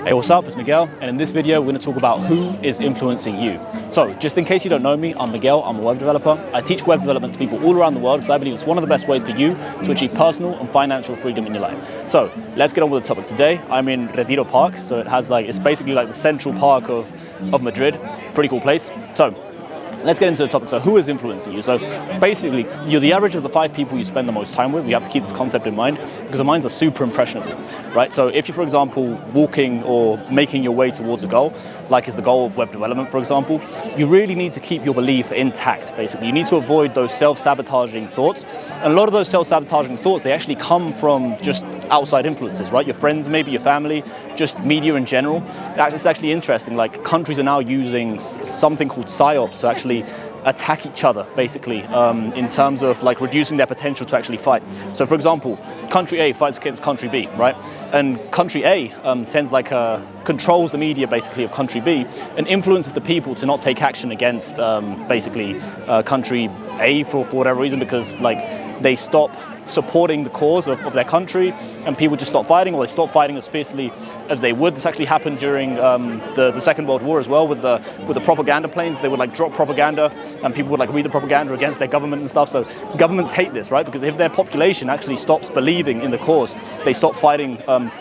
Hey, what's up? It's Miguel, and in this video we're going to talk about who is influencing you. So, just in case you don't know me, I'm Miguel, I'm a web developer. I teach web development to people all around the world because I believe it's one of the best ways for you to achieve personal and financial freedom in your life. So, let's get on with the topic today. I'm in Retiro Park, so it's basically like the central park of Madrid. Pretty cool place. So, let's get into the topic. So who is influencing you? So basically, you're the average of the 5 people you spend the most time with. You have to keep this concept in mind because the minds are super impressionable, right? So if you're, for example, walking or making your way towards a goal, like is the goal of web development, for example, you really need to keep your belief intact, basically. You need to avoid those self-sabotaging thoughts. And a lot of those self-sabotaging thoughts, they actually come from just outside influences, right? Your friends, maybe your family, just media in general. It's actually interesting, like countries are now using something called PSYOPs to actually attack each other, basically, in terms of like reducing their potential to actually fight. So for example, country A fights against country B, right? And country A controls the media basically of country B and influences the people to not take action against country A for whatever reason, because like they stop supporting the cause of their country and people just stop fighting, or they stop fighting as fiercely as they would. This actually happened during the Second World War as well with the propaganda planes. They would like drop propaganda and people would like read the propaganda against their government and stuff. So governments hate this, right? Because if their population actually stops believing in the cause, they stop fighting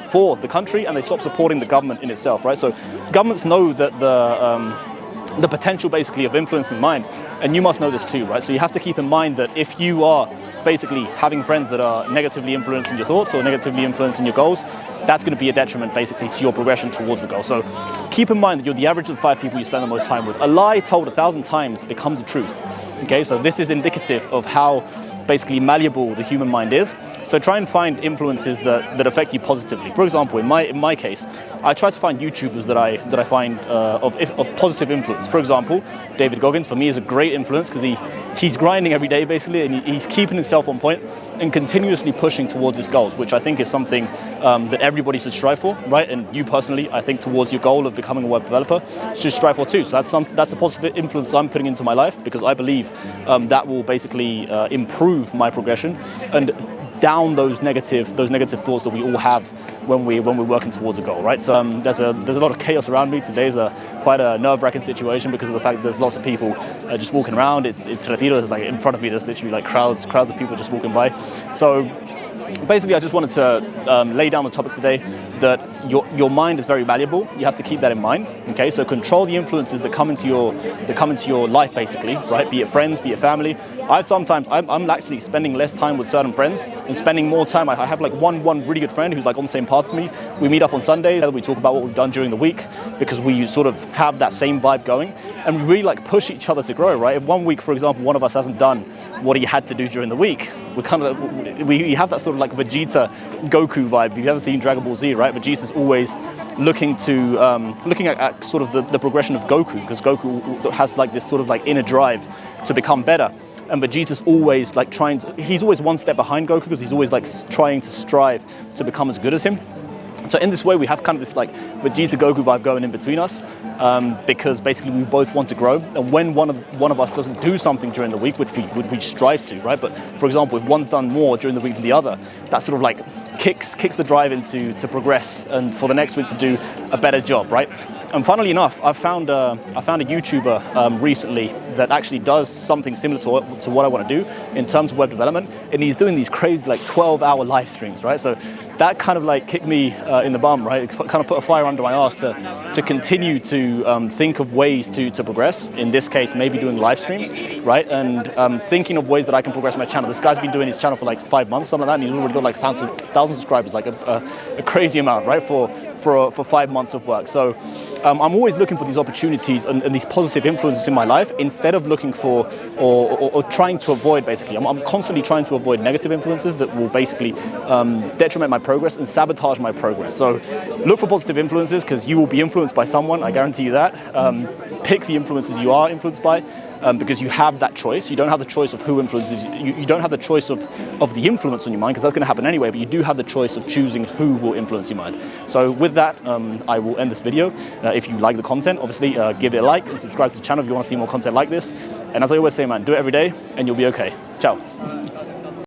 for the country and they stop supporting the government in itself, right? So governments know that the potential basically of influencing mind, and you must know this too, right? So you have to keep in mind that if you are basically having friends that are negatively influencing your thoughts or negatively influencing your goals, that's going to be a detriment basically to your progression towards the goal. So keep in mind that you're the average of the 5 people you spend the most time with. A lie told 1,000 times becomes a truth. Okay, so this is indicative of how basically malleable the human mind is. So try and find influences that affect you positively. For example, in my case, I try to find YouTubers that I find of positive influence. For example, David Goggins for me is a great influence because he's grinding every day basically, and he's keeping himself on point and continuously pushing towards his goals, which I think is something that everybody should strive for, right? And you personally, I think towards your goal of becoming a web developer, should strive for too. So that's a positive influence I'm putting into my life because I believe that will basically improve my progression and down those negative thoughts that we all have when we're working towards a goal, right? So there's a lot of chaos around me. Today's quite a nerve-wracking situation because of the fact that there's lots of people just walking around. It's Retiro. It's like in front of me. There's literally like crowds of people just walking by. So basically, I just wanted to lay down the topic today that your mind is very valuable. You have to keep that in mind. Okay, so control the influences that come into your life, basically, right? Be it friends, be it family. I'm actually spending less time with certain friends and spending more time. I have like one really good friend who's like on the same path as me. We meet up on Sundays. We talk about what we've done during the week because we sort of have that same vibe going, and we really like push each other to grow, right? If one week, for example, one of us hasn't done what he had to do during the week, we have that sort of like Vegeta Goku vibe. If you've ever seen Dragon Ball Z, right? Vegeta's always looking at sort of the progression of Goku, because Goku has like this sort of like inner drive to become better. And Vegeta's always like he's always one step behind Goku because he's always like trying to strive to become as good as him. So in this way, we have kind of this like Vegeta Goku vibe going in between us because basically we both want to grow. And when one of us doesn't do something during the week, which we strive to, right? But for example, if one's done more during the week than the other, that sort of like kicks the drive to progress and for the next week to do a better job, right? And funnily enough, I found a YouTuber recently that actually does something similar to what I want to do in terms of web development, and he's doing these crazy like 12-hour live streams, right? So that kind of like kicked me in the bum, right? It kind of put a fire under my ass to continue to think of ways to progress. In this case, maybe doing live streams, right? And thinking of ways that I can progress my channel. This guy's been doing his channel for like 5 months, something like that, and he's already got like 1,000 subscribers, like a crazy amount, right? For 5 months of work. So I'm always looking for these opportunities and these positive influences in my life instead of looking for or trying to avoid, basically. I'm constantly trying to avoid negative influences that will basically detriment my progress and sabotage my progress. So look for positive influences because you will be influenced by someone, I guarantee you that. Pick the influences you are influenced by because you have that choice. You don't have the choice of who influences you. You don't have the choice of the influence on your mind because that's going to happen anyway, but you do have the choice of choosing who will influence your mind. So with that, I will end this video. If you like the content, obviously give it a like and subscribe to the channel if you want to see more content like this. And as I always say, man, do it every day and you'll be okay. Ciao.